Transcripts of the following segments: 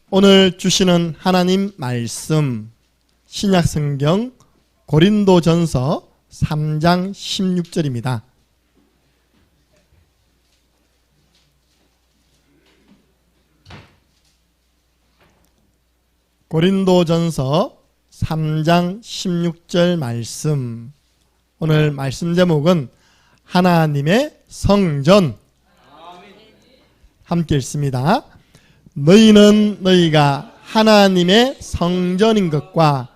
오늘 주시는 하나님 말씀 신약성경 고린도전서 3장 16절입니다. 고린도전서 3장 16절 말씀. 오늘 말씀 제목은 하나님의 성전. 함께 읽습니다. 너희는 너희가 하나님의 성전인 것과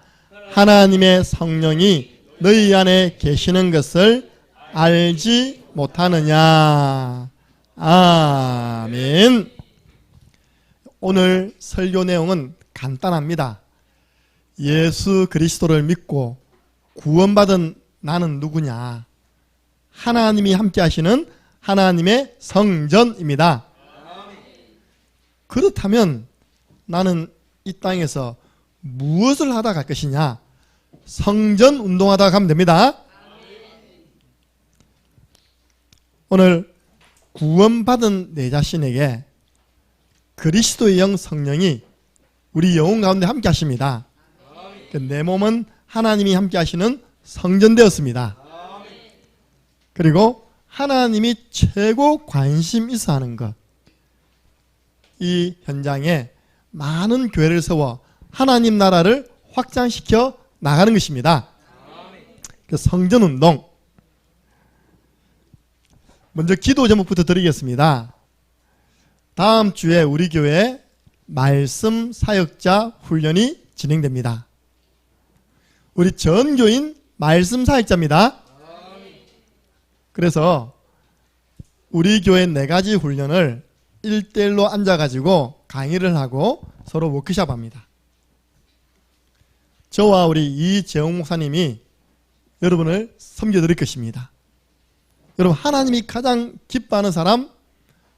하나님의 성령이 너희 안에 계시는 것을 알지 못하느냐. 아멘. 오늘 설교 내용은 간단합니다. 예수 그리스도를 믿고 구원받은 나는 누구냐? 하나님이 함께 하시는 하나님의 성전입니다. 그렇다면 나는 이 땅에서 무엇을 하다 갈 것이냐? 성전 운동하다 가면 됩니다. 오늘 구원받은 내 자신에게 그리스도의 영 성령이 우리 영혼 가운데 함께 하십니다. 내 몸은 하나님이 함께 하시는 성전 되었습니다. 그리고 하나님이 최고 관심 있어 하는 것, 이 현장에 많은 교회를 세워 하나님 나라를 확장시켜 나가는 것입니다. 그 성전운동. 먼저 기도 제목부터 드리겠습니다. 다음 주에 우리 교회 말씀 사역자 훈련이 진행됩니다. 우리 전 교인 말씀 사역자입니다. 그래서 우리 교회 4가지 훈련을 1대1로 앉아가지고 강의를 하고 서로 워크숍 합니다. 저와 우리 이재홍 목사님이 여러분을 섬겨드릴 것입니다. 여러분, 하나님이 가장 기뻐하는 사람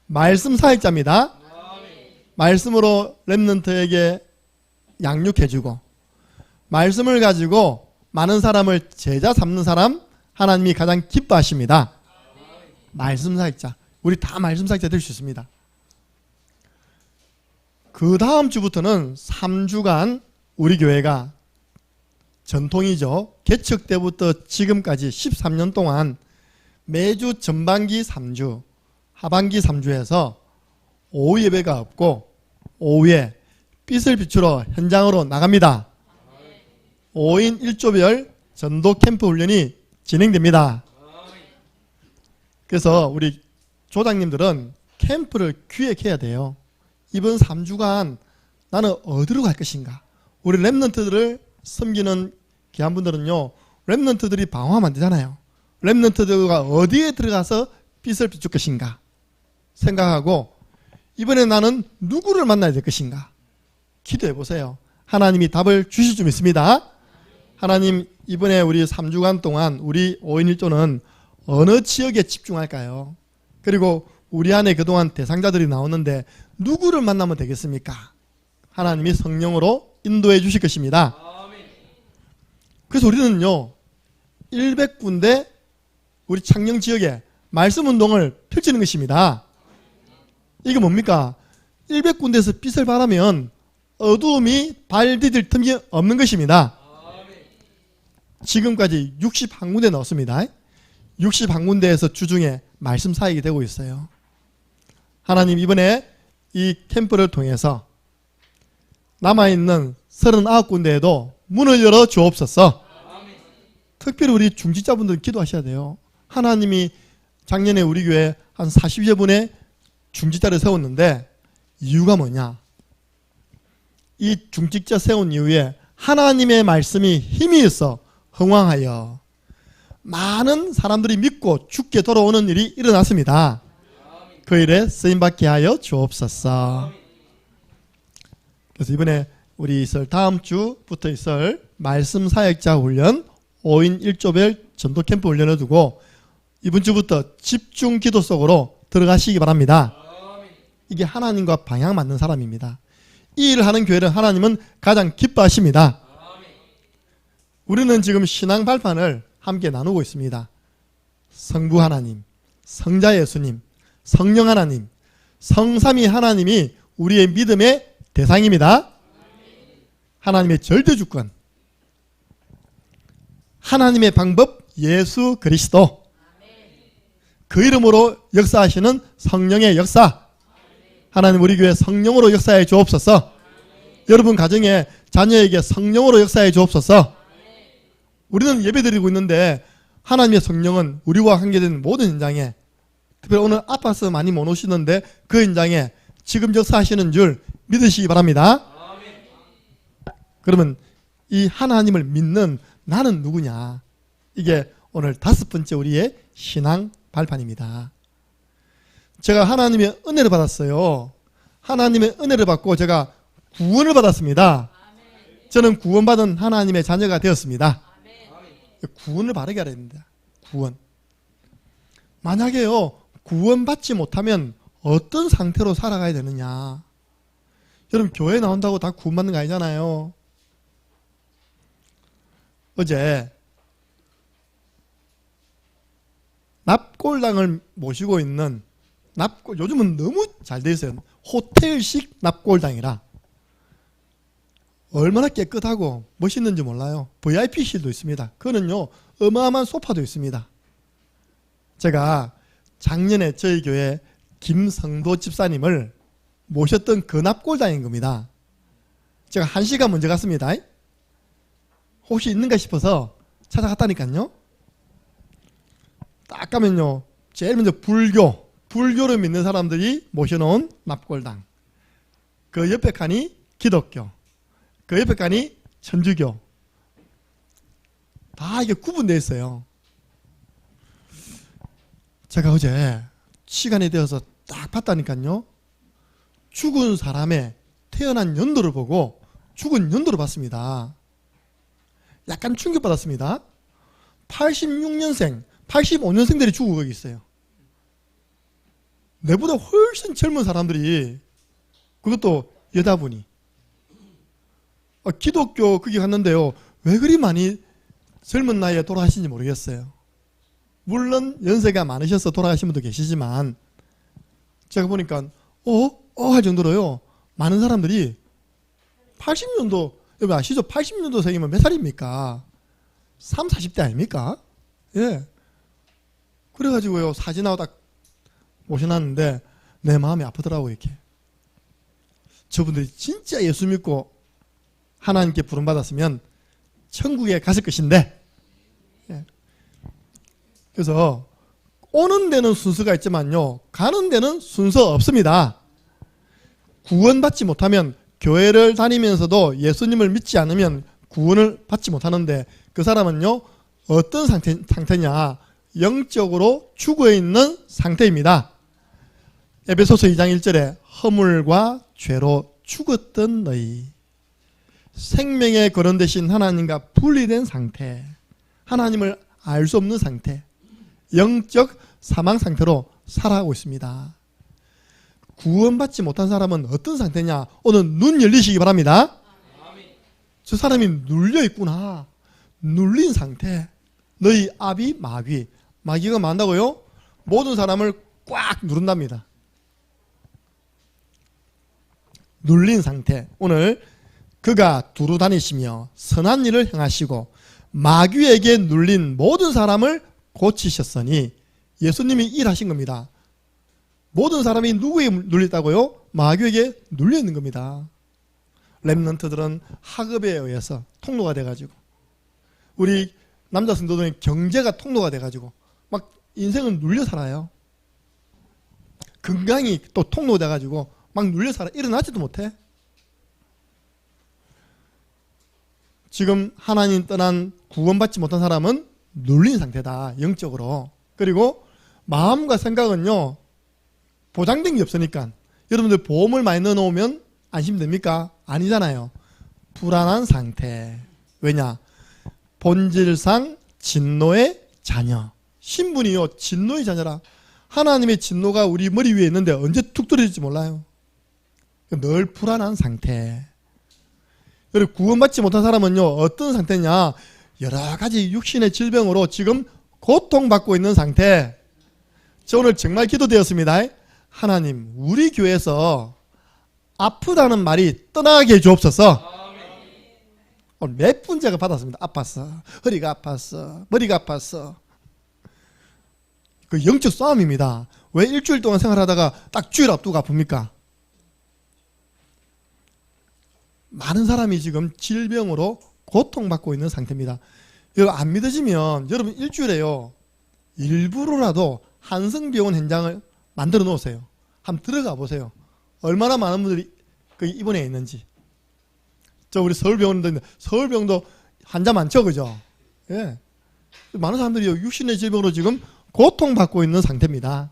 말씀 사역자입니다. 말씀으로 렘넌트에게 양육해주고 말씀을 가지고 많은 사람을 제자 삼는 사람 하나님이 가장 기뻐하십니다. 말씀 사역자. 우리 다 말씀 사역자 될 수 있습니다. 그 다음 주부터는 3주간 우리 교회가 전통이죠. 개척 때부터 지금까지 13년 동안 매주 전반기 3주, 하반기 3주에서 오후 예배가 없고 오후에 빛을 비추러 현장으로 나갑니다. 5인 1조별 전도 캠프 훈련이 진행됩니다. 그래서 우리 조장님들은 캠프를 기획해야 돼요. 이번 3주간 나는 어디로 갈 것인가? 우리 렘넌트들을 섬기는 귀한 분들은요, 렘넌트들이 방황하면 안 되잖아요. 렘넌트들과 어디에 들어가서 빛을 비출 것인가 생각하고, 이번에 나는 누구를 만나야 될 것인가 기도해 보세요. 하나님이 답을 주실 줄 믿습니다. 하나님, 이번에 우리 3주간 동안 우리 5인 1조는 어느 지역에 집중할까요? 그리고 우리 안에 그동안 대상자들이 나오는데 누구를 만나면 되겠습니까? 하나님이 성령으로 인도해 주실 것입니다. 그래서 우리는요, 100군데 우리 창녕 지역에 말씀 운동을 펼치는 것입니다. 이게 뭡니까? 100군데에서 빛을 발하면 어두움이 발 디딜 틈이 없는 것입니다. 지금까지 61군데 넣었습니다. 61군데에서 주중에 말씀 사역이 되고 있어요. 하나님, 이번에 이 캠프를 통해서 남아있는 39군데에도 문을 열어 주옵소서. 특별히 우리 중직자분들 기도하셔야 돼요. 하나님이 작년에 우리 교회 한 40여 분의 중직자를 세웠는데 이유가 뭐냐? 이 중직자 세운 이후에 하나님의 말씀이 힘이 있어 흥왕하여 많은 사람들이 믿고 죽게 돌아오는 일이 일어났습니다. 그 일에 쓰임받게 하여 주옵소서. 그래서 이번에 우리 있을 다음 주부터 있을 말씀 사역자 훈련 5인 1조별 전도 캠프 훈련을 두고 이번 주부터 집중 기도 속으로 들어가시기 바랍니다. 이게 하나님과 방향 맞는 사람입니다. 이 일을 하는 교회를 하나님은 가장 기뻐하십니다. 우리는 지금 신앙 발판을 함께 나누고 있습니다. 성부 하나님, 성자 예수님, 성령 하나님, 성삼위 하나님이 우리의 믿음의 대상입니다. 하나님의 절대 주권, 하나님의 방법 예수 그리스도, 그 이름으로 역사하시는 성령의 역사, 하나님 우리 교회 성령으로 역사해 주옵소서. 여러분 가정에 자녀에게 성령으로 역사해 주옵소서. 우리는 예배드리고 있는데 하나님의 성령은 우리와 관계된 모든 현장에, 특별히 오늘 아파서 많이 못 오시는데 그 현장에 지금 역사하시는 줄 믿으시기 바랍니다. 그러면 이 하나님을 믿는 나는 누구냐? 이게 오늘 5번째 우리의 신앙 발판입니다. 제가 하나님의 은혜를 받았어요. 하나님의 은혜를 받고 제가 구원을 받았습니다. 저는 구원받은 하나님의 자녀가 되었습니다. 구원을 바르게 하려야 됩니다. 구원. 만약에요, 구원받지 못하면 어떤 상태로 살아가야 되느냐? 여러분, 교회 나온다고 다 구원받는 거 아니잖아요. 어제 납골당을 모시고 있는 요즘은 너무 잘 돼 있어요. 호텔식 납골당이라 얼마나 깨끗하고 멋있는지 몰라요. VIP실도 있습니다. 그거는요, 어마어마한 소파도 있습니다. 제가 작년에 저희 교회 김성도 집사님을 모셨던 그 납골당인 겁니다. 제가 1시간 먼저 갔습니다. 혹시 있는가 싶어서 찾아갔다니까요. 딱 가면요, 제일 먼저 불교를 믿는 사람들이 모셔놓은 납골당, 그 옆에 칸이 기독교, 그 옆에 칸이 천주교, 다 이게 구분되어 있어요. 제가 어제 시간이 되어서 딱 봤다니까요. 죽은 사람의 태어난 연도를 보고 죽은 연도를 봤습니다. 약간 충격받았습니다. 86년생, 85년생들이 죽고 거기 있어요. 내보다 훨씬 젊은 사람들이, 그것도 여자분이. 기독교 거기 갔는데요, 왜 그리 많이 젊은 나이에 돌아가신지 모르겠어요. 물론 연세가 많으셔서 돌아가신 분도 계시지만 제가 보니까 할 정도로요, 많은 사람들이 80년도, 여러분 아시죠? 80년도생이면 몇 살입니까? 30, 40대 아닙니까? 예. 그래가지고요, 사진하고 딱 모셔놨는데 내 마음이 아프더라고요. 이렇게 저분들이 진짜 예수 믿고 하나님께 부름받았으면 천국에 갔을 것인데, 예. 그래서 오는 데는 순서가 있지만요, 가는 데는 순서 없습니다. 구원받지 못하면, 교회를 다니면서도 예수님을 믿지 않으면 구원을 받지 못하는데, 그 사람은요 어떤 상태냐? 영적으로 죽어있는 상태입니다. 에베소서 2장 1절에 허물과 죄로 죽었던 너희, 생명의 거론 되신 하나님과 분리된 상태, 하나님을 알 수 없는 상태, 영적 사망 상태로 살아가고 있습니다. 구원받지 못한 사람은 어떤 상태냐? 오늘 눈 열리시기 바랍니다. 저 사람이 눌려있구나. 눌린 상태. 너희 아비 마귀. 마귀가 만다고요? 모든 사람을 꽉 누른답니다. 눌린 상태. 오늘 그가 두루 다니시며 선한 일을 행하시고 마귀에게 눌린 모든 사람을 고치셨으니, 예수님이 일하신 겁니다. 모든 사람이 누구에게 눌렸다고요? 마귀에게 눌려 있는 겁니다. 렘넌트들은 학업에 의해서 통로가 돼가지고, 우리 남자 성도들은 경제가 통로가 돼가지고 막 인생을 눌려 살아요. 건강이 또 통로 돼가지고 막 눌려 살아. 일어나지도 못해. 지금 하나님 떠난 구원받지 못한 사람은 눌린 상태다, 영적으로. 그리고 마음과 생각은요, 보장된 게 없으니까. 여러분들 보험을 많이 넣어놓으면 안심됩니까? 아니잖아요. 불안한 상태. 왜냐? 본질상 진노의 자녀. 신분이요, 진노의 자녀라. 하나님의 진노가 우리 머리 위에 있는데 언제 툭 떨어질지 몰라요. 늘 불안한 상태. 여러분, 구원받지 못한 사람은요, 어떤 상태냐? 여러 가지 육신의 질병으로 지금 고통받고 있는 상태. 저 오늘 정말 기도되었습니다. 하나님, 우리 교회에서 아프다는 말이 떠나게 주옵소서. 오늘 몇 분째가 받았습니다. 아팠어, 허리가 아팠어, 머리가 아팠어. 그 영적 싸움입니다. 왜 일주일 동안 생활하다가 딱 주일 앞두고 아픕니까? 많은 사람이 지금 질병으로 고통받고 있는 상태입니다. 이거 안 믿어지면 여러분 일주일에요, 일부러라도 한성병원 현장을 만들어 놓으세요. 한번 들어가 보세요. 얼마나 많은 분들이 그 입원해 있는지. 저 우리 서울병원도 있는데 서울병도 환자 많죠, 그죠? 예. 많은 사람들이 육신의 질병으로 지금 고통받고 있는 상태입니다.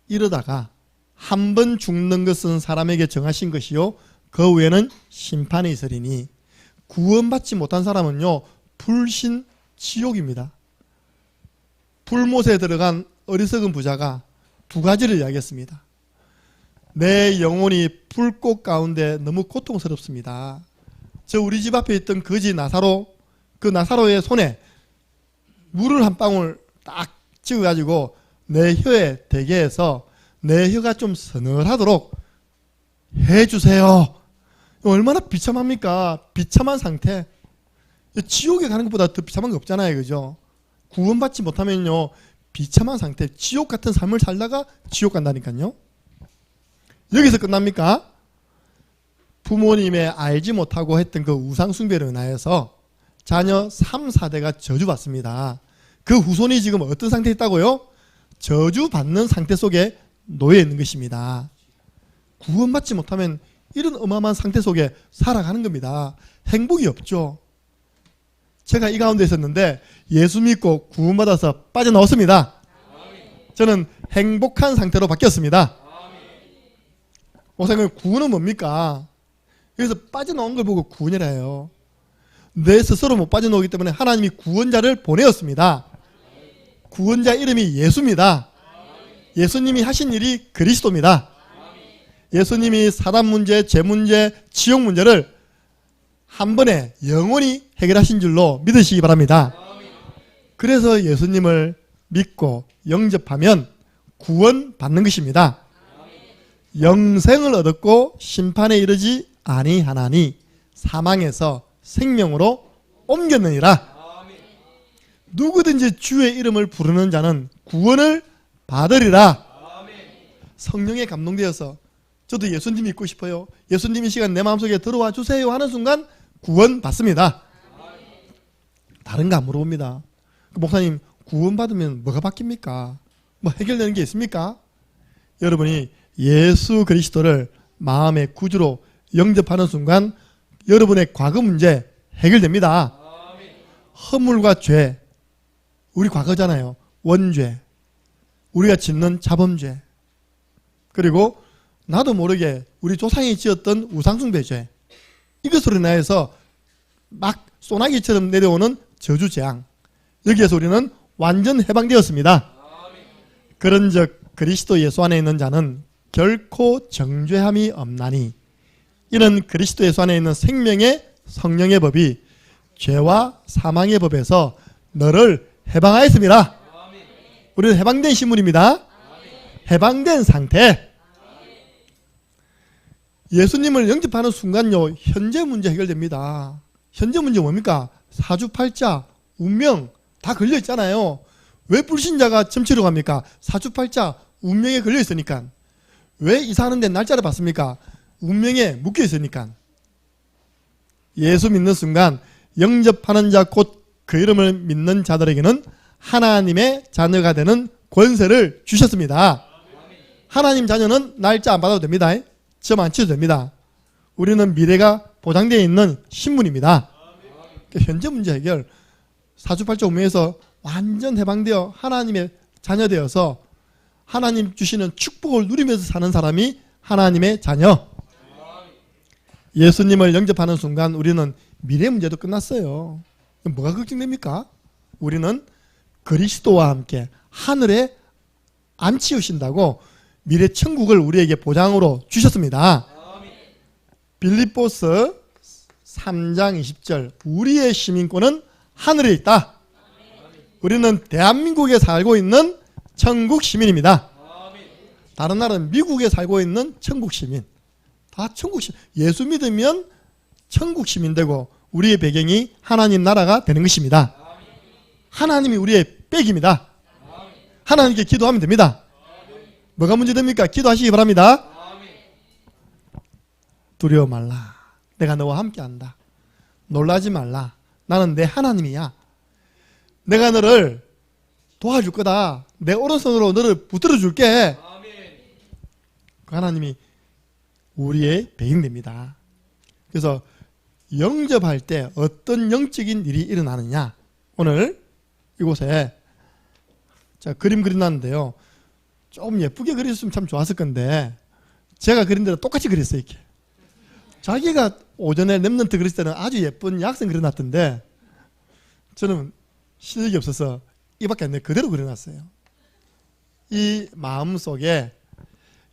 이러다가 한 번 죽는 것은 사람에게 정하신 것이요 그 후에는 심판이 있으리니 구원받지 못한 사람은요 불신 지옥입니다. 불못에 들어간 어리석은 부자가 두 가지를 이야기했습니다. 내 영혼이 불꽃 가운데 너무 고통스럽습니다. 저 우리 집 앞에 있던 거지 나사로, 그 나사로의 손에 물을 한 방울 딱 찍어가지고 내 혀에 대게 해서 내 혀가 좀 서늘하도록 해주세요. 얼마나 비참합니까? 비참한 상태. 지옥에 가는 것보다 더 비참한 게 없잖아요, 그죠? 구원받지 못하면요 비참한 상태, 지옥 같은 삶을 살다가 지옥 간다니까요. 여기서 끝납니까? 부모님의 알지 못하고 했던 그 우상 숭배로 인하여서 자녀 3, 4대가 저주받습니다. 그 후손이 지금 어떤 상태에 있다고요? 저주받는 상태 속에 놓여 있는 것입니다. 구원받지 못하면 이런 어마어마한 상태 속에 살아가는 겁니다. 행복이 없죠. 제가 이 가운데 있었는데 예수 믿고 구원받아서 빠져나왔습니다. 저는 행복한 상태로 바뀌었습니다. 목사님, 구원은 뭡니까? 여기서 빠져나온 걸 보고 구원이라 해요. 내 스스로 못 빠져나오기 때문에 하나님이 구원자를 보내었습니다. 구원자 이름이 예수입니다. 예수님이 하신 일이 그리스도입니다. 예수님이 사단 문제, 죄 문제, 지옥 문제를 한 번에 영원히 해결하신 줄로 믿으시기 바랍니다. 그래서 예수님을 믿고 영접하면 구원받는 것입니다. 영생을 얻었고 심판에 이르지 아니하나니 사망에서 생명으로 옮겼느니라. 누구든지 주의 이름을 부르는 자는 구원을 받으리라. 성령에 감동되어서 저도 예수님 믿고 싶어요, 예수님 이 시간 내 마음속에 들어와 주세요 하는 순간 구원 받습니다. 다른 거 안 물어봅니다. 목사님, 구원 받으면 뭐가 바뀝니까? 뭐 해결되는 게 있습니까? 여러분이 예수 그리스도를 마음의 구주로 영접하는 순간 여러분의 과거 문제 해결됩니다. 허물과 죄, 우리 과거잖아요. 원죄, 우리가 짓는 자범죄, 그리고 나도 모르게 우리 조상이 지었던 우상숭배죄, 이것으로 인하여서 막 소나기처럼 내려오는 저주재앙, 여기에서 우리는 완전 해방되었습니다. 그런즉 그리스도 예수 안에 있는 자는 결코 정죄함이 없나니 이는 그리스도 예수 안에 있는 생명의 성령의 법이 죄와 사망의 법에서 너를 해방하였습니다. 우리는 해방된 신분입니다. 해방된 상태. 예수님을 영접하는 순간요 현재 문제 해결됩니다. 현재 문제 뭡니까? 사주팔자, 운명 다 걸려있잖아요. 왜 불신자가 점치러 갑니까? 사주팔자, 운명에 걸려있으니까. 왜 이사하는데 날짜를 받습니까? 운명에 묶여있으니까. 예수 믿는 순간 영접하는 자 곧 그 이름을 믿는 자들에게는 하나님의 자녀가 되는 권세를 주셨습니다. 하나님 자녀는 날짜 안 받아도 됩니다. 점 안 치도 됩니다. 우리는 미래가 보장되어 있는 신분입니다. 현재 문제 해결, 사주팔자 운명에서 완전 해방되어 하나님의 자녀 되어서 하나님 주시는 축복을 누리면서 사는 사람이 하나님의 자녀. 예수님을 영접하는 순간 우리는 미래 문제도 끝났어요. 뭐가 걱정됩니까? 우리는 그리스도와 함께 하늘에 앉히우신다고 미래 천국을 우리에게 보장으로 주셨습니다. 빌립보서 3장 20절, 우리의 시민권은 하늘에 있다. 우리는 대한민국에 살고 있는 천국 시민입니다. 다른 나라는 미국에 살고 있는 천국 시민. 다 천국 시민. 예수 믿으면 천국 시민 되고 우리의 배경이 하나님 나라가 되는 것입니다. 하나님이 우리의 백입니다. 하나님께 기도하면 됩니다. 뭐가 문제됩니까? 기도하시기 바랍니다. 두려워 말라. 내가 너와 함께한다. 놀라지 말라. 나는 내 하나님이야. 내가 너를 도와줄 거다. 내 오른손으로 너를 붙들어 줄게. 그 하나님이 우리의 배경됩니다. 그래서 영접할 때 어떤 영적인 일이 일어나느냐. 오늘 이곳에 자 그림 그려놨는데요. 좀 예쁘게 그렸으면 참 좋았을 건데 제가 그린 대로 똑같이 그렸어요. 이렇게. 자기가 오전에 랩런트 그렸을 때는 아주 예쁜 약선 그려놨던데 저는 실력이 없어서 이밖에 안 돼. 그대로 그려놨어요. 이 마음속에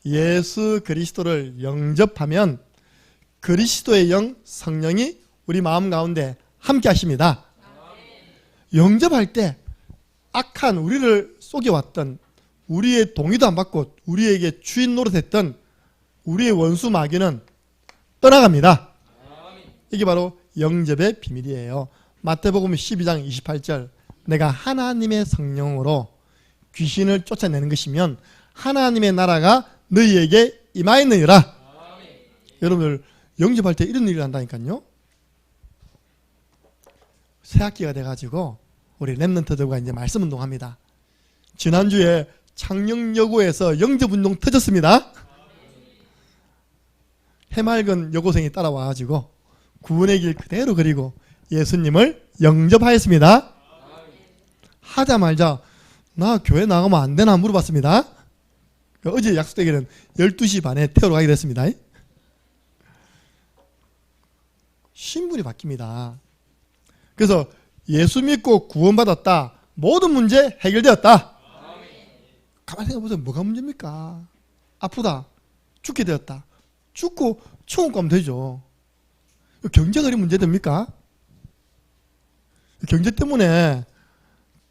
예수 그리스도를 영접하면 그리스도의 영 성령이 우리 마음 가운데 함께 하십니다. 영접할 때 악한 우리를 속여왔던 우리의 동의도 안 받고 우리에게 주인 노릇했던 우리의 원수 마귀는 떠나갑니다. 이게 바로 영접의 비밀이에요. 마태복음 12장 28절 내가 하나님의 성령으로 귀신을 쫓아내는 것이면 하나님의 나라가 너희에게 임하였느니라. 여러분들 영접할 때 이런 일이 난다니까요. 새학기가 돼가지고 우리 랩런트들과 이제 말씀 운동합니다. 지난주에 창녕여고에서 영접운동 터졌습니다. 해맑은 여고생이 따라와가지고 구원의 길 그대로 그리고 예수님을 영접하였습니다. 하자마자 나 교회 나가면 안 되나 물어봤습니다. 어제 약속되기는 12시 반에 태우러 가게 됐습니다. 신분이 바뀝니다. 그래서 예수 믿고 구원받았다. 모든 문제 해결되었다. 가만히 생각해보세요. 뭐가 문제입니까? 아프다. 죽게 되었다. 죽고 천국 가면 되죠. 경제가 그리 문제됩니까? 경제 때문에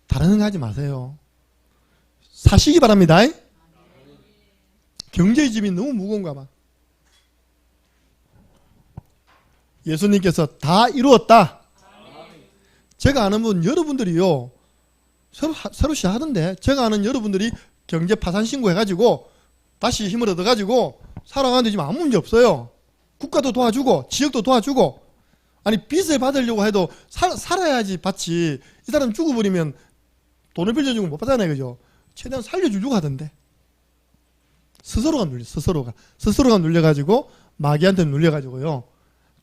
다른 생각 하지 마세요. 사시기 바랍니다. 경제의 짐이 너무 무거운가 봐. 예수님께서 다 이루었다. 제가 아는 분 여러분들이요. 새로 시작하던데 제가 아는 여러분들이 경제 파산 신고해가지고 다시 힘을 얻어가지고 살아가는데 지금 아무 문제 없어요. 국가도 도와주고 지역도 도와주고 아니 빚을 받으려고 해도 살아야지 받지. 이 사람 죽어버리면 돈을 빌려주고 못 받잖아요. 그죠? 최대한 살려주려고 하던데 스스로가 눌려가지고 마귀한테 눌려가지고요.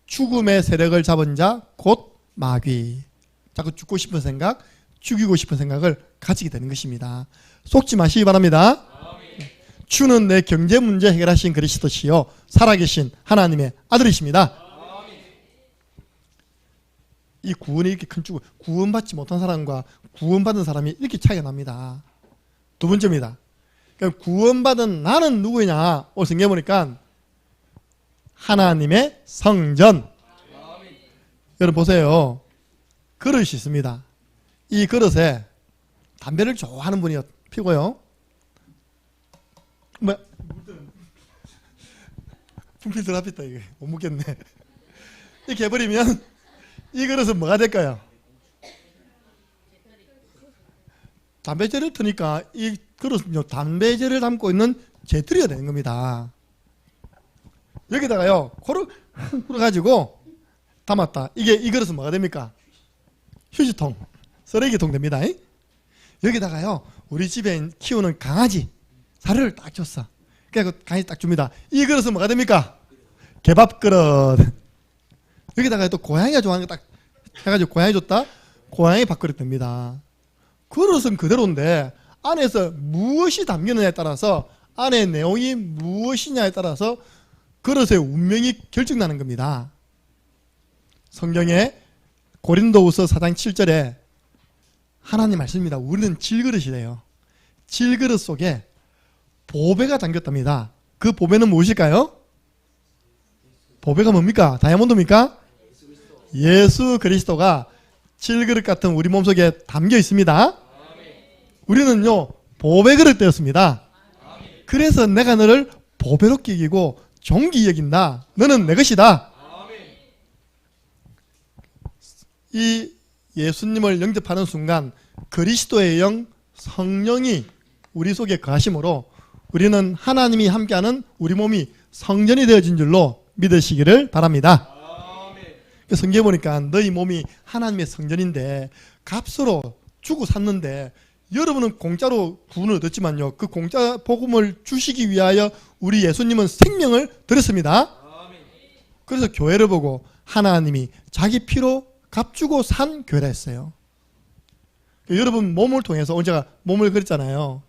죽음의 세력을 잡은 자 곧 마귀. 자꾸 죽고 싶은 생각, 죽이고 싶은 생각을 가지게 되는 것입니다. 속지 마시기 바랍니다. 주는 내 경제 문제 해결하신 그리스도시요 살아계신 하나님의 아들이십니다. 이 구원이 이렇게 큰 축을 구원받지 못한 사람과 구원받은 사람이 이렇게 차이가 납니다. 두 번째입니다. 그러니까 구원받은 나는 누구냐? 오늘 생각해 보니까 하나님의 성전. 여러분 보세요. 그릇이 있습니다. 이 그릇에 담배를 좋아하는 분이 피고요. 뭐 분필들 앞있다 이게 못 묻겠네. 이렇게 해버리면 이 그릇은 뭐가 될까요? 담배재를 트니까 이 그릇은요 담배재를 담고 있는 재떨이가 되는 겁니다. 여기다가요 코를 풀어가지고 담았다. 이 그릇은 뭐가 됩니까? 휴지통, 쓰레기통 됩니다. 여기다가요 우리 집에 키우는 강아지 사료를 딱 줬어. 그래서 강아지 딱 줍니다. 이 그릇은 뭐가 됩니까? 개밥 그릇. 여기다가 또 고양이가 좋아하는 거 딱 해가지고 고양이 줬다. 고양이 밥그릇 됩니다. 그릇은 그대로인데 안에서 무엇이 담기느냐에 따라서 안에 내용이 무엇이냐에 따라서 그릇의 운명이 결정나는 겁니다. 성경에 고린도후서 4장 7절에 하나님 말씀입니다. 우리는 질그릇이래요. 질그릇 속에 보배가 담겼답니다. 그 보배는 무엇일까요? 보배가 뭡니까? 다이아몬드입니까? 예수 그리스도가 질그릇 같은 우리 몸속에 담겨 있습니다. 우리는요 보배그릇 되었습니다. 그래서 내가 너를 보배롭게 여기고 존귀히 여긴다. 너는 내 것이다. 이 예수님을 영접하는 순간 그리스도의 영 성령이 우리 속에 거하심으로 우리는 하나님이 함께하는 우리 몸이 성전이 되어진 줄로 믿으시기를 바랍니다. 성경에 보니까 너희 몸이 하나님의 성전인데 값으로 주고 샀는데 여러분은 공짜로 구원을 얻었지만요, 그 공짜 복음을 주시기 위하여 우리 예수님은 생명을 드렸습니다. 그래서 교회를 보고 하나님이 자기 피로 값주고 산 교회라 했어요. 여러분 몸을 통해서 오늘 제가 몸을 그렸잖아요.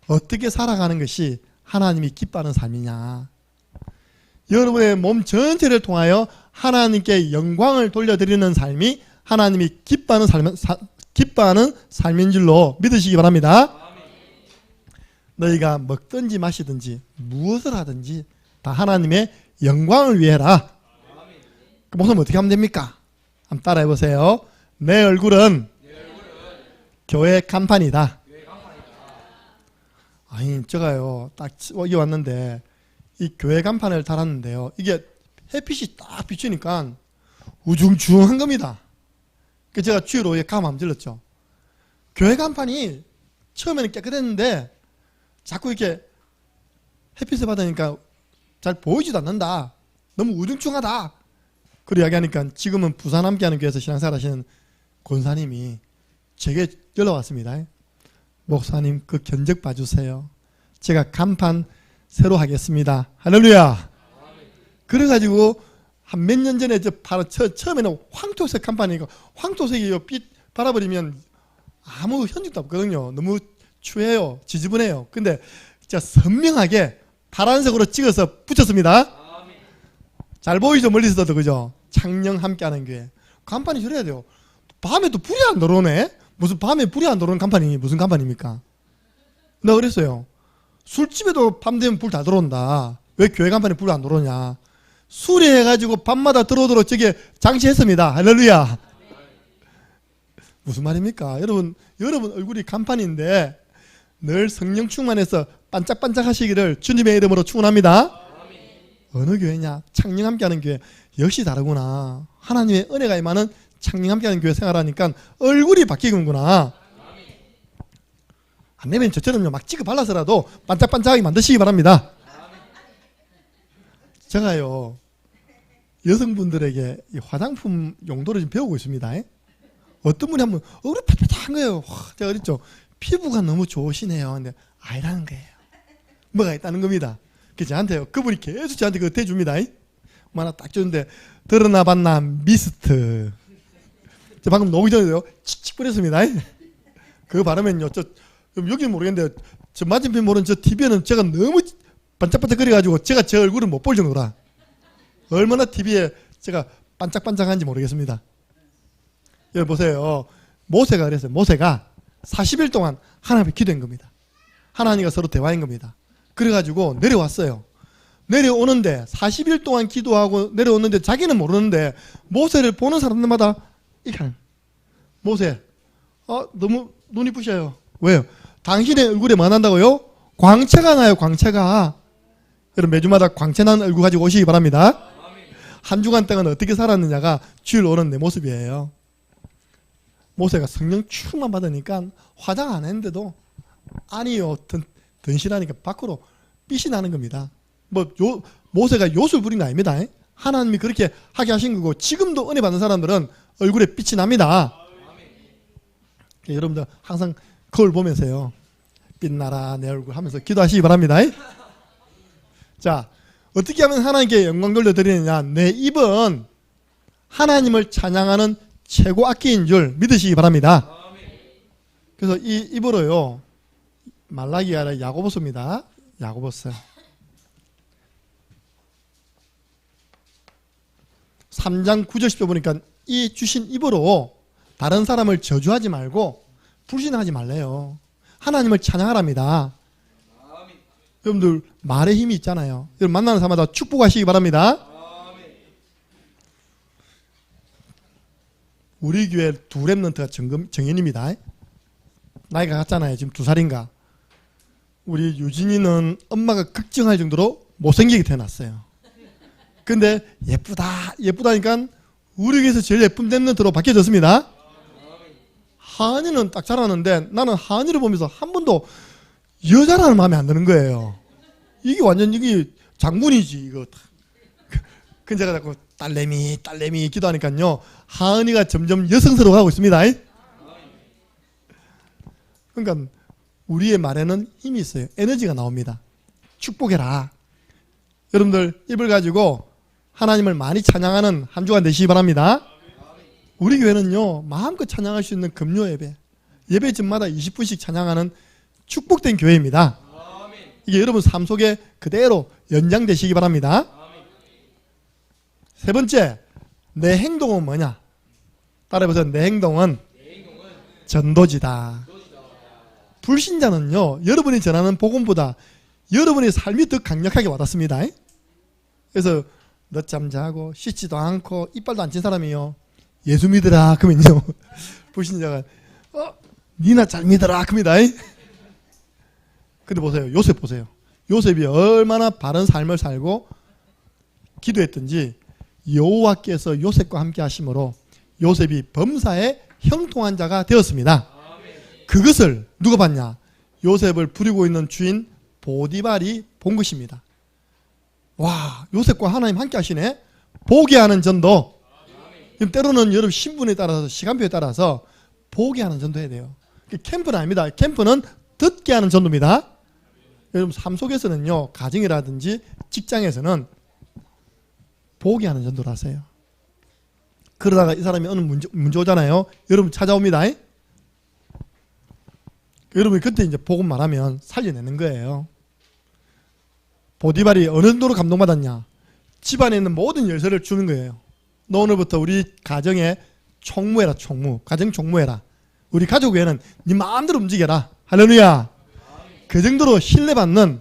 어떻게 살아가는 것이 하나님이 기뻐하는 삶이냐. 여러분의 몸 전체를 통하여 하나님께 영광을 돌려드리는 삶이 하나님이 기뻐하는 삶인 줄로 믿으시기 바랍니다. 너희가 먹든지 마시든지 무엇을 하든지 다 하나님의 영광을 위해 해라. 그 목사님 어떻게 하면 됩니까? 한번 따라해 보세요. 내 얼굴은 교회 간판이다. 아니, 제가요, 딱 여기 왔는데 이 교회 간판을 달았는데요, 이게 햇빛이 딱 비추니까 우중충한 겁니다. 그 제가 주위로 감 한번 질렀죠. 교회 간판이 처음에는 깨끗했는데 자꾸 이렇게 햇빛을 받으니까 잘 보이지도 않는다. 너무 우중충하다. 그렇게 이야기하니까 지금은 부산 함께하는 교회에서 신앙생활 하시는 권사님이 제게 연락 왔습니다. 목사님, 그 견적 봐주세요. 제가 간판 새로 하겠습니다. 할렐루야. 그래가지고 한 몇 년 전에 바로 처음에는 황토색 간판이니까 황토색이 빛 바라버리면 아무 현직도 없거든요. 너무 추해요. 지저분해요. 근데 진짜 선명하게 파란색으로 찍어서 붙였습니다. 잘 보이죠? 멀리서도. 그죠? 창녕 함께하는 교회. 간판이 저래야 돼요. 밤에도 불이 안 들어오네? 무슨 밤에 불이 안 들어오는 간판이 무슨 간판입니까? 내가 그랬어요. 술집에도 밤 되면 불 다 들어온다. 왜 교회 간판에 불이 안 들어오냐? 수리해가지고 밤마다 들어오도록 저게 장치했습니다. 할렐루야. 무슨 말입니까? 여러분 얼굴이 간판인데 늘 성령 충만해서 반짝반짝 하시기를 주님의 이름으로 축원합니다. 어느 교회냐? 창녕 함께하는 교회. 역시 다르구나. 하나님의 은혜가 임하는 창녕 함께하는 교회 생활하니까 얼굴이 바뀌는구나. 안 되면 저처럼요, 막 찍어 발라서라도 반짝반짝하게 만드시기 바랍니다. 제가요, 여성분들에게 이 화장품 용도를 좀 배우고 있습니다. 어떤 분이 한번 얼굴이 팍팍한 거예요. 제가 그랬죠. 피부가 너무 좋으시네요. 근데 아니라는 거예요. 뭐가 있다는 겁니다. 그래서 저한테요, 그분이 계속 저한테 그거 대줍니다. 뭐 하나 딱 줬는데 드러나 봤나 미스트. 저 방금 녹기 전에요, 칙칙 뿌렸습니다. 그거 바르면요, 여기는 모르겠는데 저 맞은편 모르는 저 TV에는 제가 너무 반짝반짝 거려가지고 제가 제 얼굴을 못 볼 정도라. 얼마나 TV에 제가 반짝반짝한지 모르겠습니다. 여기 보세요. 모세가 그랬어요. 모세가 40일 동안 하나님 앞에 기도한 겁니다. 하나님과 서로 대화한 겁니다. 그래가지고 내려왔어요. 내려오는데 40일 동안 기도하고 내려오는데 자기는 모르는데 모세를 보는 사람들마다 이렇게 하는, 모세, 너무 눈이 부셔요. 왜요? 당신의 얼굴에 뭐 난다고요? 광채가 나요. 광채가. 여러분 매주마다 광채난 얼굴 가지고 오시기 바랍니다. 한 주간 동안 어떻게 살았느냐가 주일 오는 내 모습이에요. 모세가 성령 충만 받으니까 화장 안 했는데도 아니요 든실하니까 밖으로 빛이 나는 겁니다. 모세가 요술 부린 거 아닙니다. 하나님이 그렇게 하게 하신 거고 지금도 은혜 받는 사람들은 얼굴에 빛이 납니다. 여러분들 항상 거울 보면서요, 빛나라 내 얼굴 하면서 기도하시기 바랍니다. 자, 어떻게 하면 하나님께 영광 돌려드리느냐? 내 입은 하나님을 찬양하는 최고 악기인 줄 믿으시기 바랍니다. 그래서 이 입으로요, 말라기가 아니라 야고보서입니다. 야고보서 3장 9절 10절 보니까 이 주신 입으로 다른 사람을 저주하지 말고 불신하지 말래요. 하나님을 찬양하랍니다. 여러분들 말에 힘이 있잖아요. 여러분 만나는 사람마다 축복하시기 바랍니다. 우리 교회 두 랩런트가 정인입니다. 나이가 같잖아요. 지금 2살인가. 우리 유진이는 엄마가 걱정할 정도로 못생기게 태어났어요. 근데 예쁘다니까 우리 교회에서 제일 예쁜 랩런트로 바뀌어졌습니다. 하은이는 딱 자라는데 나는 하은이를 보면서 한 번도 여자라는 마음에 안 드는 거예요. 이게 완전 이게 장군이지 이거. 근데 제가 자꾸 딸내미 기도하니까요. 하은이가 점점 여성스러워하고 있습니다. 그러니까 우리의 말에는 힘이 있어요. 에너지가 나옵니다. 축복해라. 여러분들 입을 가지고 하나님을 많이 찬양하는 한 주간 되시기 바랍니다. 우리 교회는요 마음껏 찬양할 수 있는 금요 예배집마다 20분씩 찬양하는 축복된 교회입니다. 이게 여러분 삶 속에 그대로 연장되시기 바랍니다. 세 번째, 내 행동은 뭐냐? 따라해보세요. 내 행동은 전도지다. 불신자는요 여러분이 전하는 복음보다 여러분의 삶이 더 강력하게 와닿습니다. 그래서 늦잠 자고 씻지도 않고 이빨도 안 친 사람이요 예수 믿으라 그러면요 불신자가 니나 잘 믿으라 그럽니다. 근데 보세요. 요셉 보세요. 요셉이 얼마나 바른 삶을 살고 기도했던지 여호와께서 요셉과 함께 하심으로 요셉이 범사에 형통한 자가 되었습니다. 그것을 누가 봤냐? 요셉을 부리고 있는 주인 보디발이 본 것입니다. 와, 요셉과 하나님 함께 하시네. 보게 하는 전도. 때로는 여러분 신분에 따라서 시간표에 따라서 보게 하는 전도 해야 돼요. 캠프는 아닙니다. 캠프는 듣게 하는 전도입니다. 여러분 삶 속에서는요 가정이라든지 직장에서는 보게 하는 전도를 하세요. 그러다가 이 사람이 어느 문제 오잖아요. 여러분 찾아옵니다. 여러분이 그때 이제 복음 말하면 살려내는 거예요. 보디발이 어느 정도로 감동받았냐? 집안에 있는 모든 열쇠를 주는 거예요. 너 오늘부터 우리 가정에 총무해라. 가정 총무해라. 우리 가족 외에는 네 마음대로 움직여라. 할렐루야. 그 정도로 신뢰받는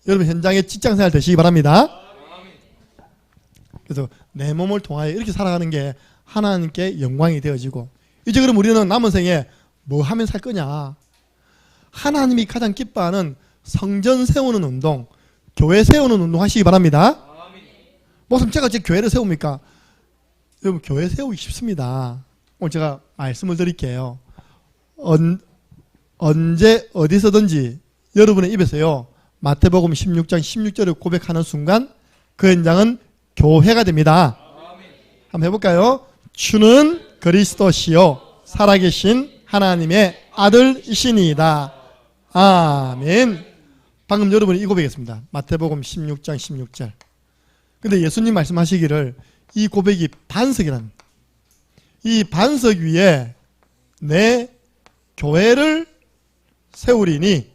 여러분 현장의 직장생활 되시기 바랍니다. 그래서 내 몸을 통하여 이렇게 살아가는 게 하나님께 영광이 되어지고, 이제 그럼 우리는 남은 생에 뭐 하면 살 거냐? 하나님이 가장 기뻐하는 성전 세우는 운동, 교회 세우는 운동 하시기 바랍니다. 목사님 제가 제 교회를 세웁니까? 여러분 교회 세우기 쉽습니다. 오늘 제가 말씀을 드릴게요. 언제 어디서든지 여러분의 입에서요 마태복음 16장 16절을 고백하는 순간 그 현장은 교회가 됩니다. 한번 해볼까요? 주는 그리스도시요 살아계신 하나님의 아들이시니이다. 아멘. 방금 여러분이 이 고백했습니다. 마태복음 16장 16절. 근데 예수님 말씀하시기를 이 고백이 반석이란, 이 반석 위에 내 교회를 세우리니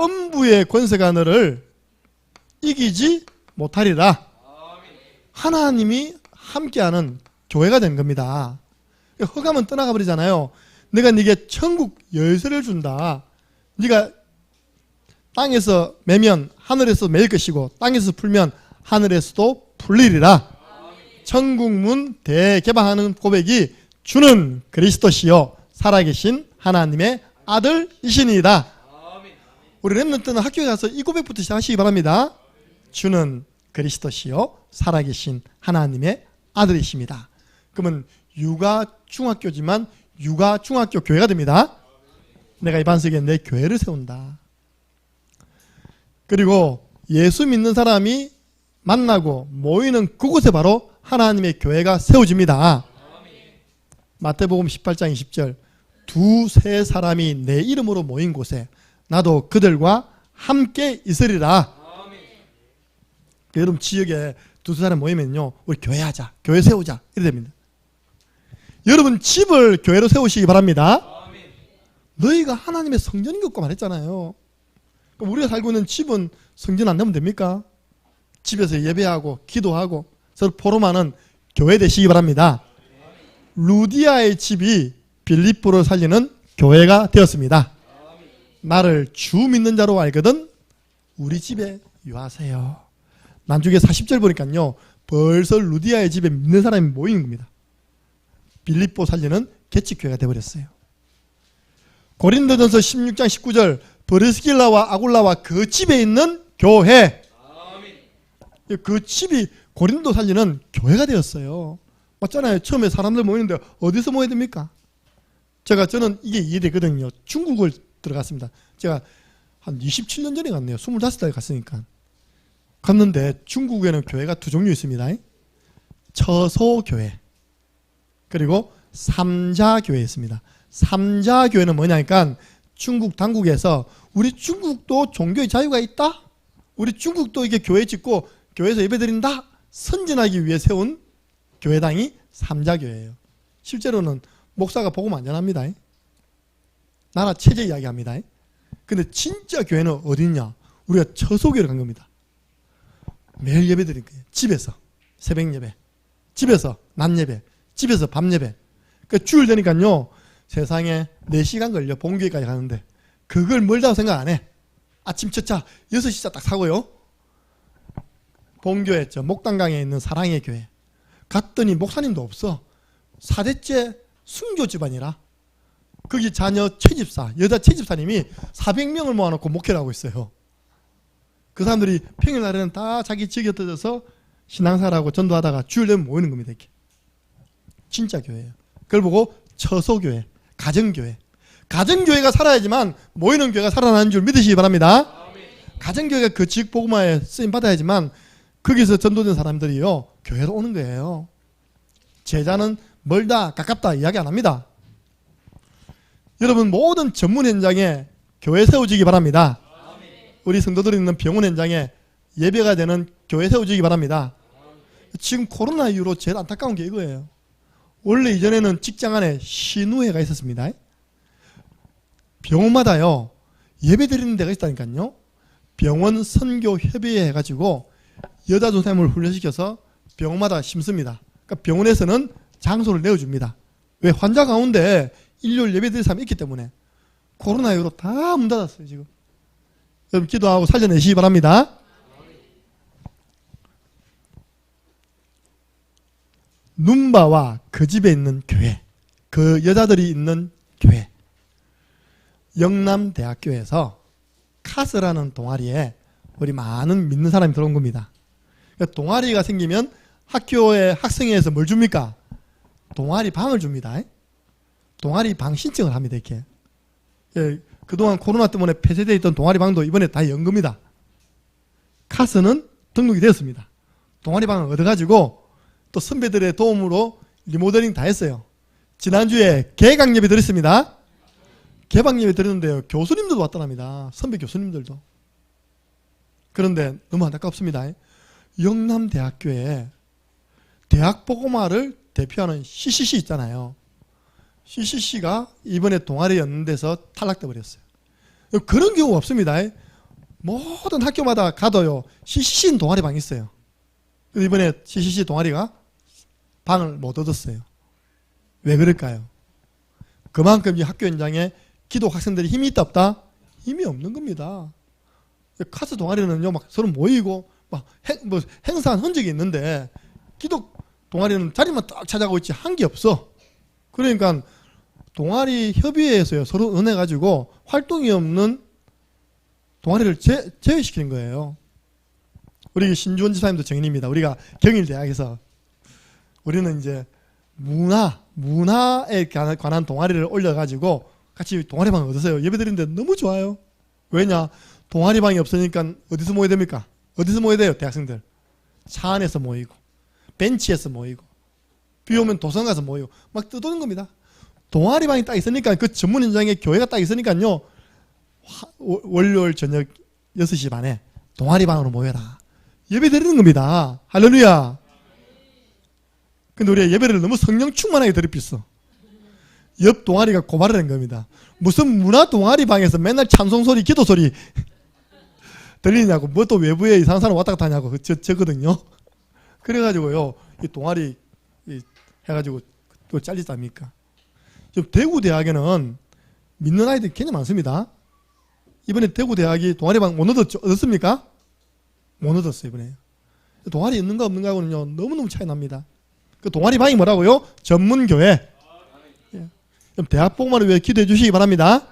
음부의 권세가 너를 이기지 못하리라. 하나님이 함께하는 교회가 된 겁니다. 흑암은 떠나가 버리잖아요. 내가 네게 천국 열쇠를 준다. 네가 땅에서 매면 하늘에서 매일 것이고 땅에서 풀면 하늘에서도 풀리리라. 천국문 대개방하는 고백이 주는 그리스도시요 살아계신 하나님의 아들이시니이다. 우리 렘넌트는 학교에 가서 이 고백부터 시작하시기 바랍니다. 주는 그리스도시요 살아계신 하나님의 아들이십니다. 그러면 육아중학교지만 육아중학교 교회가 됩니다. 내가 이 반석에 내 교회를 세운다. 그리고 예수 믿는 사람이 만나고 모이는 그곳에 바로 하나님의 교회가 세워집니다. 마태복음 18장 20절. 두세 사람이 내 이름으로 모인 곳에 나도 그들과 함께 있으리라. 여러분 지역에 두세 사람 모이면요 우리 교회하자, 교회 세우자 이래 됩니다. 여러분 집을 교회로 세우시기 바랍니다. 너희가 하나님의 성전인 것과 말했잖아요. 그럼 우리가 살고 있는 집은 성전 안 되면 됩니까? 집에서 예배하고 기도하고 서로 포럼하는 교회 되시기 바랍니다. 루디아의 집이 빌립보를 살리는 교회가 되었습니다. 나를 주 믿는 자로 알거든 우리 집에 유하세요. 나중에 40절 보니까요 벌써 루디아의 집에 믿는 사람이 모이는 겁니다. 빌립보 살리는 개척교회가 되어버렸어요. 고린도전서 16장 19절 브리스길라와 아굴라와 그 집에 있는 교회. 그 집이 고린도 살리는 교회가 되었어요. 맞잖아요. 처음에 사람들 모이는데 어디서 모여야 됩니까? 저는 이게 이해되거든요. 중국을 들어갔습니다. 제가 한 27년 전에 갔네요. 25살에 갔으니까. 갔는데 중국에는 교회가 두 종류 있습니다. 처소교회 그리고 삼자교회 있습니다. 삼자교회는 뭐냐니까 중국 당국에서 우리 중국도 종교의 자유가 있다? 우리 중국도 이게 교회 짓고 교회에서 예배드린다? 선진하기 위해 세운 교회당이 삼자교회예요. 실제로는 목사가 복음 안 전합니다. 나라 체제 이야기합니다. 근데 진짜 교회는 어디 있냐? 우리가 처소교회를 간 겁니다. 매일 예배 드린 거예요. 집에서 새벽 예배, 집에서 낮 예배, 집에서 밤 예배. 그러니까 주일 되니까요. 세상에 4시간 걸려 본교회까지 가는데 그걸 멀다고 생각 안 해. 아침 첫 차 6시 차 딱 사고요. 본교회 목당강에 있는 사랑의 교회 갔더니 목사님도 없어. 4대째 순교 집안이라 거기 자녀 채집사, 여자 채집사님이 400명을 모아놓고 목회를 하고 있어요. 그 사람들이 평일날에는 다 자기 지역에 떠져서 신앙사라고 전도하다가 주일 되면 모이는 겁니다. 이렇게. 진짜 교회예요. 그걸 보고 처소교회, 가정교회. 가정교회가 살아야지만 모이는 교회가 살아나는 줄 믿으시기 바랍니다. 가정교회가 그 지역 복음화에 쓰임 받아야지만 거기서 전도된 사람들이요 교회로 오는 거예요. 제자는 멀다 가깝다 이야기 안 합니다. 여러분 모든 전문 현장에 교회 세워지기 바랍니다. 우리 성도들이 있는 병원 현장에 예배가 되는 교회 세워지기 바랍니다. 지금 코로나 이후로 제일 안타까운 게 이거예요. 원래 이전에는 직장 안에 신우회가 있었습니다. 병원마다요 예배 드리는 데가 있다니까요. 병원 선교 협의회 해가지고 여자 조사님을 훈련시켜서 병원마다 심습니다. 그러니까 병원에서는 장소를 내어줍니다. 왜? 환자 가운데 일요일 예배 드릴 사람이 있기 때문에. 코로나 이후로 다 문 닫았어요 지금. 여러분 기도하고 살려내시기 바랍니다. 눈바와 그 집에 있는 교회, 그 여자들이 있는 교회. 영남대학교에서 카스라는 동아리에 우리 많은 믿는 사람이 들어온 겁니다. 그러니까 동아리가 생기면 학교의 학생회에서 뭘 줍니까? 동아리 방을 줍니다. 동아리 방 신청을 합니다. 이렇게. 예, 그동안 코로나 때문에 폐쇄되어 있던 동아리 방도 이번에 다 연 겁니다. 카스는 등록이 되었습니다. 동아리 방을 얻어가지고 또 선배들의 도움으로 리모델링 다 했어요. 지난주에 개강 예배 드렸습니다. 개방 예배 드렸는데요. 교수님들도 왔더랍니다. 선배 교수님들도. 그런데 너무 안타깝습니다. 영남대학교에 대학복음화를 대표하는 CCC 있잖아요. CCC가 이번에 동아리 였는 데서 탈락돼 버렸어요. 그런 경우가 없습니다. 모든 학교마다 가도요. CCC는 동아리 방이 있어요. 이번에 CCC 동아리가 방을 못 얻었어요. 왜 그럴까요? 그만큼 이 학교 현장에 기독 학생들이 힘이 있다 없다? 힘이 없는 겁니다. 카스 동아리는요 막 서로 모이고 막 행사한 흔적이 있는데 기독 동아리는 자리만 딱 찾아가고 있지 한 게 없어. 그러니까 동아리 협의회에서요 서로 은해가지고 활동이 없는 동아리를 제외시키는 거예요. 우리 신주원 지사님도 정인입니다. 우리가 경일대학에서 우리는 이제 문화에 관한 동아리를 올려가지고 같이 동아리방을 얻으세요. 예배드리는데 너무 좋아요. 왜냐? 동아리방이 없으니까 어디서 모여야 됩니까? 어디서 모여야 돼요? 대학생들. 차 안에서 모이고 벤치에서 모이고 비 오면 도서관 가서 모이고 막 떠도는 겁니다. 동아리방이 딱 있으니까 그 전문 현장에 교회가 딱 있으니까요. 월요일 저녁 6시 반에 동아리방으로 모여라. 예배 드리는 겁니다. 할렐루야. 근데 우리가 예배를 너무 성령 충만하게 드립했어. 옆 동아리가 고발을 한 겁니다. 무슨 문화 동아리 방에서 맨날 찬송 소리, 기도 소리 들리냐고, 뭐 또 외부에 이상한 사람 왔다 갔다 하냐고 저거든요. 그래가지고요, 이 동아리 해가지고 또 잘리지 않습니까? 지금 대구대학에는 믿는 아이들이 굉장히 많습니다. 이번에 대구대학이 동아리방 못 얻었습니까? 못 얻었어요, 이번에. 동아리 있는가 없는가 하고는요, 너무너무 차이 납니다. 그 동아리방이 뭐라고요? 전문교회. 대학 복음화를 위해 기도해 주시기 바랍니다.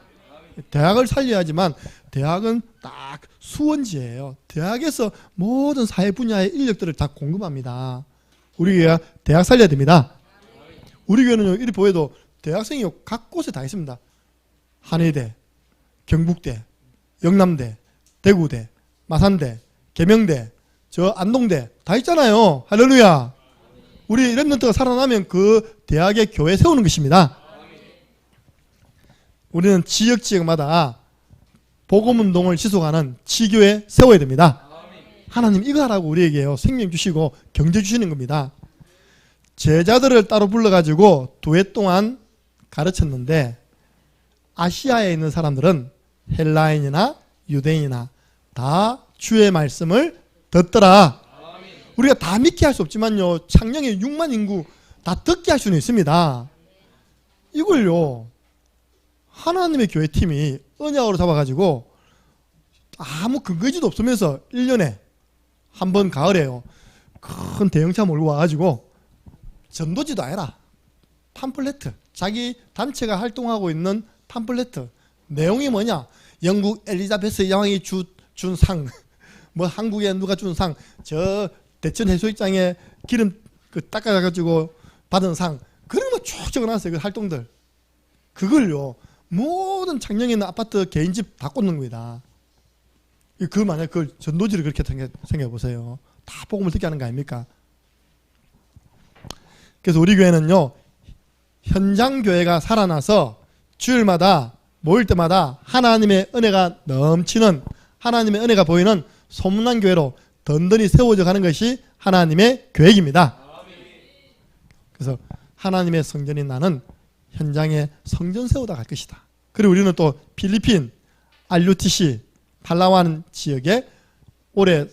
대학을 살려야지만 대학은 딱 수원지예요. 대학에서 모든 사회 분야의 인력들을 다 공급합니다. 우리 교회가 대학 살려야 됩니다. 우리 교회는요, 이리 보여도 대학생이 각 곳에 다 있습니다. 한의대, 경북대, 영남대, 대구대, 마산대, 계명대, 저 안동대 다 있잖아요. 할렐루야. 우리 렘넌트가 살아나면 그 대학에 교회 세우는 것입니다. 우리는 지역마다 복음운동을 지속하는 지교회 세워야 됩니다. 하나님 이거 하라고 우리에게 생명 주시고 경제 주시는 겁니다. 제자들을 따로 불러가지고 2해 동안 가르쳤는데 아시아에 있는 사람들은 헬라인이나 유대인이나 다 주의 말씀을 듣더라. 우리가 다 믿게 할 수 없지만요, 창녕의 6만 인구 다 듣게 할 수는 있습니다. 이걸요, 하나님의 교회팀이 언약으로 잡아가지고 아무 근거지도 없으면서 1년에 한 번 가을에요, 큰 대형차 몰고 와가지고 전도지도 아니라 팜플레트, 자기 단체가 활동하고 있는 팜플레트, 내용이 뭐냐, 영국 엘리자베스 여왕이 준 상, 뭐 한국에 누가 준 상, 저 대천 해수욕장에 기름 닦아가지고 받은 상, 그런 거 쭉 적어놨어요. 그 활동들. 그걸요, 모든 창녕에 있는 아파트 개인집 다 꽂는 겁니다. 그 만약 그 전도지를 그렇게 생각해보세요. 다 복음을 듣게 하는 거 아닙니까? 그래서 우리 교회는요, 현장 교회가 살아나서 주일마다 모일 때마다 하나님의 은혜가 넘치는, 하나님의 은혜가 보이는 소문난 교회로 든든히 세워져 가는 것이 하나님의 계획입니다. 그래서 하나님의 성전인 나는 현장에 성전 세우다 갈 것이다. 그리고 우리는 또 필리핀, RUTC, 팔라완 지역에 올해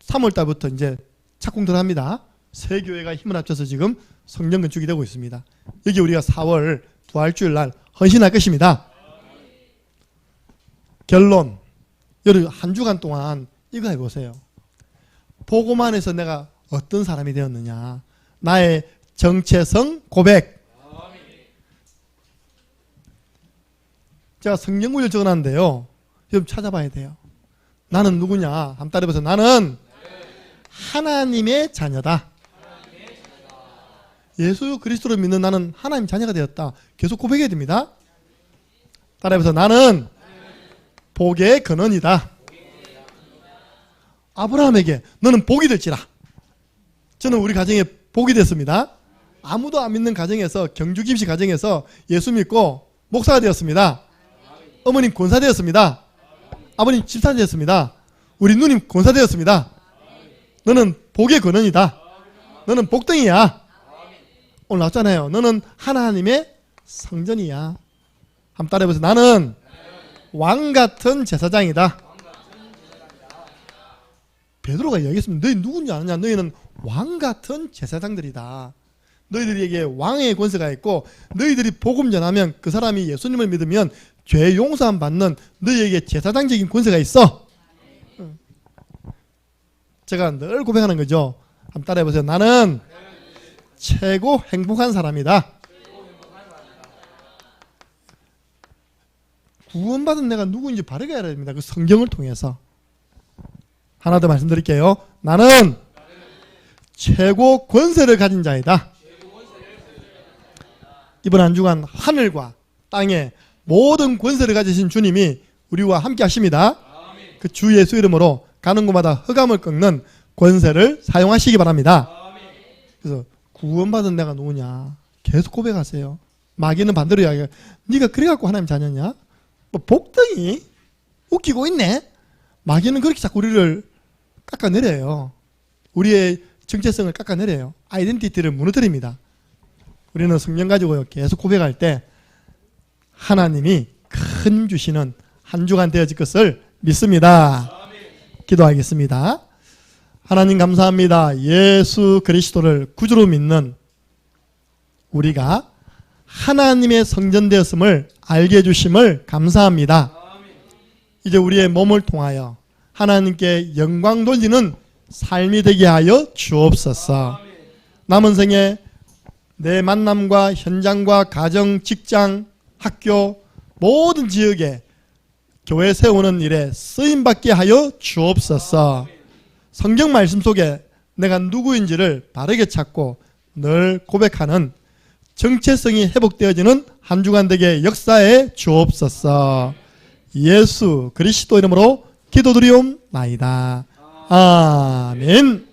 3월 달부터 이제 착공 들어갑니다. 세 교회가 힘을 합쳐서 지금 성전 건축이 되고 있습니다. 여기 우리가 4월 부활주일 날 헌신할 것입니다. 결론, 여러분 한 주간 동안 이거 해보세요. 복음 안에서 내가 어떤 사람이 되었느냐, 나의 정체성 고백. 제가 성경구절 적어놨는데요, 좀 찾아봐야 돼요. 나는 누구냐? 한번 따라해보세요. 나는 하나님의 자녀다. 예수 그리스도를 믿는 나는 하나님 자녀가 되었다. 계속 고백해야 됩니다. 따라해보세요. 나는 복의 근원이다. 아브라함에게 너는 복이 될지라. 저는 우리 가정에 복이 됐습니다. 아무도 안 믿는 가정에서, 경주 김씨 가정에서 예수 믿고 목사가 되었습니다. 어머님 권사 되었습니다. 아버님 집사 되었습니다. 우리 누님 권사 되었습니다. 너는 복의 근원이다. 너는 복덩이야. 오늘 나왔잖아요. 너는 하나님의 성전이야. 한번 따라해보세요. 나는 왕같은 제사장이다. 베드로가 이야기했습니다. 너희 누군지 아느냐? 너희는 왕같은 제사장들이다. 너희들에게 왕의 권세가 있고, 너희들이 복음 전하면 그 사람이 예수님을 믿으면 죄 용서함 받는 너희에게 제사장적인 권세가 있어. 제가 늘 고백하는 거죠. 한번 따라해보세요. 나는 최고 행복한 사람이다. 구원받은 내가 누구인지 바르게 알아야 됩니다. 그 성경을 통해서. 하나 더 말씀드릴게요. 나는 최고 권세를 가진 자이다. 이번 한 주간 하늘과 땅에 모든 권세를 가지신 주님이 우리와 함께 하십니다. 그 주 예수 이름으로 가는 곳마다 흑암을 꺾는 권세를 사용하시기 바랍니다. 그래서 구원받은 내가 누구냐? 계속 고백하세요. 마귀는 반대로 이야기해요. 네가 그래갖고 하나님 자녀냐? 뭐 복덩이? 웃기고 있네? 마귀는 그렇게 자꾸 우리를 깎아내려요. 우리의 정체성을 깎아내려요. 아이덴티티를 무너뜨립니다. 우리는 성령 가지고 계속 고백할 때 하나님이 큰 주시는 한 주간 되어질 것을 믿습니다. 기도하겠습니다. 하나님 감사합니다. 예수 그리스도를 구주로 믿는 우리가 하나님의 성전 되었음을 알게 해주심을 감사합니다. 이제 우리의 몸을 통하여 하나님께 영광 돌리는 삶이 되게 하여 주옵소서. 남은 생에 내 만남과 현장과 가정, 직장, 학교 모든 지역에 교회 세우는 일에 쓰임받게 하여 주옵소서. 성경 말씀 속에 내가 누구인지를 바르게 찾고 늘 고백하는 정체성이 회복되어지는 한 주간 되게 역사해 주옵소서. 예수 그리스도 이름으로 기도드리옵나이다. 아멘.